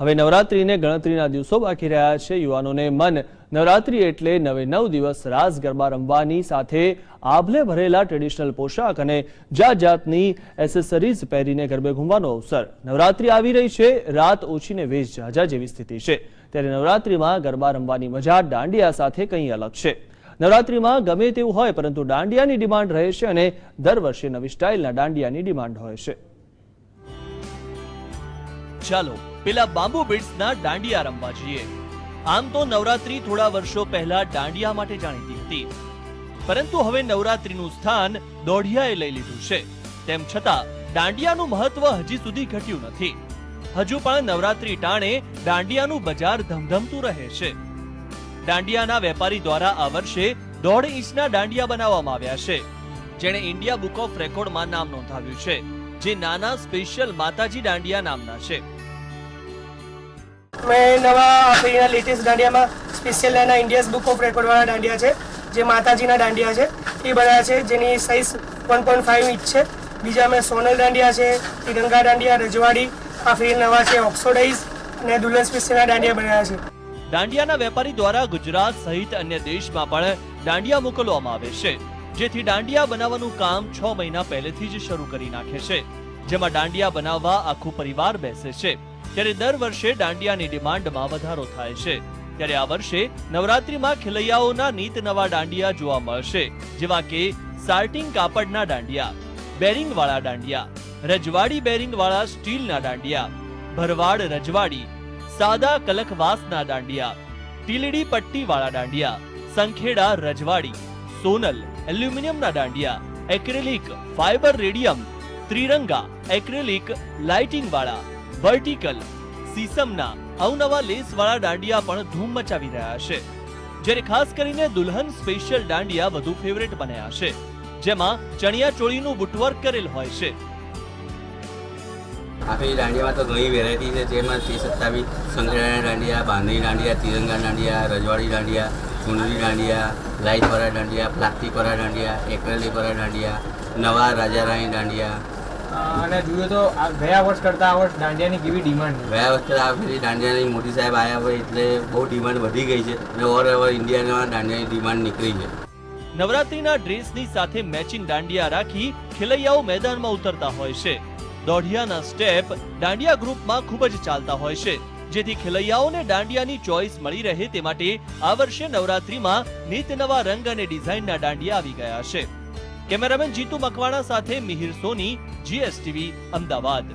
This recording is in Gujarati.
હવે નવરાત્રીને ગણતરીના દિવસો બાકી રહ્યા છે। યુવાનોને મન નવરાત્રી એટલે 9 દિવસ રાસ ગરબા રમવાની સાથે આભલે ભરેલા ટ્રેડિશનલ પોશાક અને જાત જાતની એસેસરીઝ પહેરીને ગરબે ઘૂમવાનો અવસર। નવરાત્રી આવી રહી છે, રાત ઓછીને વેશ ઝાઝા જેવી સ્થિતિ છે, ત્યારે નવરાત્રીમાં ગરબા રમવાની મજા દાંડિયા સાથે કંઈ અલગ છે। નવરાત્રીમાં ગમે તેવું હોય, પરંતુ દાંડિયાની ડિમાન્ડ રહે છે અને દર વર્ષે નવી સ્ટાઇલના દાંડિયાની ડિમાન્ડ હોય છે। ચાલો પેલા બામ્બુ બીટ્સના દાંડિયા રમવા જઈએ। આમ તો નવરાત્રી થોડા વર્ષો પહેલા દાંડિયા માટે જાણીતી હતી, પરંતુ હવે નવરાત્રીનું સ્થાન દોઢિયાએ લઈ લીધું છે। તેમ છતાં દાંડિયાનું મહત્વ હજી સુધી ઘટ્યું નથી। હજુ પણ નવરાત્રી ટાણે દાંડિયાનું બજાર ધમધમતું રહે છે। દાંડિયાના વેપારી દ્વારા આ વર્ષે 1.5 ઇંચના દાંડિયા બનાવવામાં આવ્યા છે, જેણે ઇન્ડિયા બુક ઓફ રેકોર્ડમાં નામ નોંધાવ્યું છે, જે નાના સ્પેશિયલ માતાજી દાંડિયા નામના છે। मैं नवा अपना लेटेस्ट दांडिया में स्पेशल है इंडिया बुक ऑफ रेकॉर्ड वाला दांडिया है, जो माताजी दांडिया है ये बनाया है, जेनी साइज 1.5 इंच है। बीजा में सोनल दांडिया है, तिरंगा दांडिया, रजवाड़ी, आ फिर नवा है ऑक्सोडाइज ने दुल्हन स्पेशल दांडिया बनाया है। દાંડિયાના વેપારી દ્વારા ગુજરાત સહિત અન્ય દેશમાં પણ દાંડિયા મોકલવામાં આવે છે, જેથી દાંડિયા બનાવવાનું કામ 6 મહિના પહેલેથી જ શરૂ કરી નાખે છે, જેમાં દાંડિયા બનાવવા આખું પરિવાર બેસે છે। ત્યારે દર વર્ષે દાંડિયાની ડિમાન્ડમાં વધારો થાય છે। ત્યારે આ વર્ષે નવરાત્રીમાં ખેલૈયાઓના નીત નવા દાંડિયા જોવા મળશે, જેવા કે સાર્ટિંગ કાપડના દાંડિયા, બેરિંગ વાળા દાંડિયા, રજવાડી બેરિંગ વાળા સ્ટીલના દાંડિયા, ભરવાડ રજવાડી, સાદા કલકવાસના દાંડિયા, ટીલડી પટ્ટી વાળા દાંડિયા, સંખેડા રજવાડી, સોનલ એલ્યુમિનિયમના દાંડિયા, એક્રેલિક ફાઇબર રેડિયમ, ત્રિરંગા એક્રેલિક લાઇટિંગ વાળા, વર્ટિકલ સીસમના અવનવા લેસ વાળા દાંડિયા પણ ધૂમ મચાવી રહ્યા છે। જ્યારે ખાસ કરીને દુલ્હન સ્પેશિયલ દાંડિયા વધુ ફેવરેટ બન્યા છે, જેમાં ચણિયા ચોળીનું બુટવર્ક કરેલ હોય છે। આપણી દાંડિયામાં તો ઘણી વેરાયટી છે, જેમાં 27 સંખેડાના દાંડિયા, બાંધણી દાંડિયા, તિરંગા દાંડિયા, રજવાડી દાંડિયા, ચુનરી દાંડિયા, લાઇટવાળા દાંડિયા, પ્લાસ્ટિકવાળા દાંડિયા, એક્રેલિકવાળા દાંડિયા, નવા રાજા રાણી દાંડિયા। અને જોઈએ તો ગયા વર્ષ કરતા આ વર્ષ દાંડિયાની કેવી ડિમાન્ડ છે? ગયા વર્ષે આ ફેરી દાંડિયાની મોદી સાહેબ આવ્યા હોય એટલે બહુ ડિમાન્ડ વધી ગઈ છે અને ઓવર ઇન્ડિયામાં દાંડિયાની ડિમાન્ડ નીકળી છે। નવરાત્રીના ડ્રેસની સાથે મેચિંગ દાંડિયા રાખી ખેલૈયાઓ મેદાનમાં ઉતરતા હોય છે। દોઢિયાના સ્ટેપ દાંડિયા ગ્રુપમાં ખૂબ જ ચાલતા હોય છે, જેથી ખેલૈયાઓને દાંડિયાની ચોઇસ મળી રહે તે માટે આ વર્ષે નવરાત્રીમાં નીત નવા રંગ અને ડિઝાઇનના દાંડિયા આવી ગયા છે। કેમેરામેન જીતુ મકવાણા સાથે મિહિર સોની, GSTV, અમદાવાદ।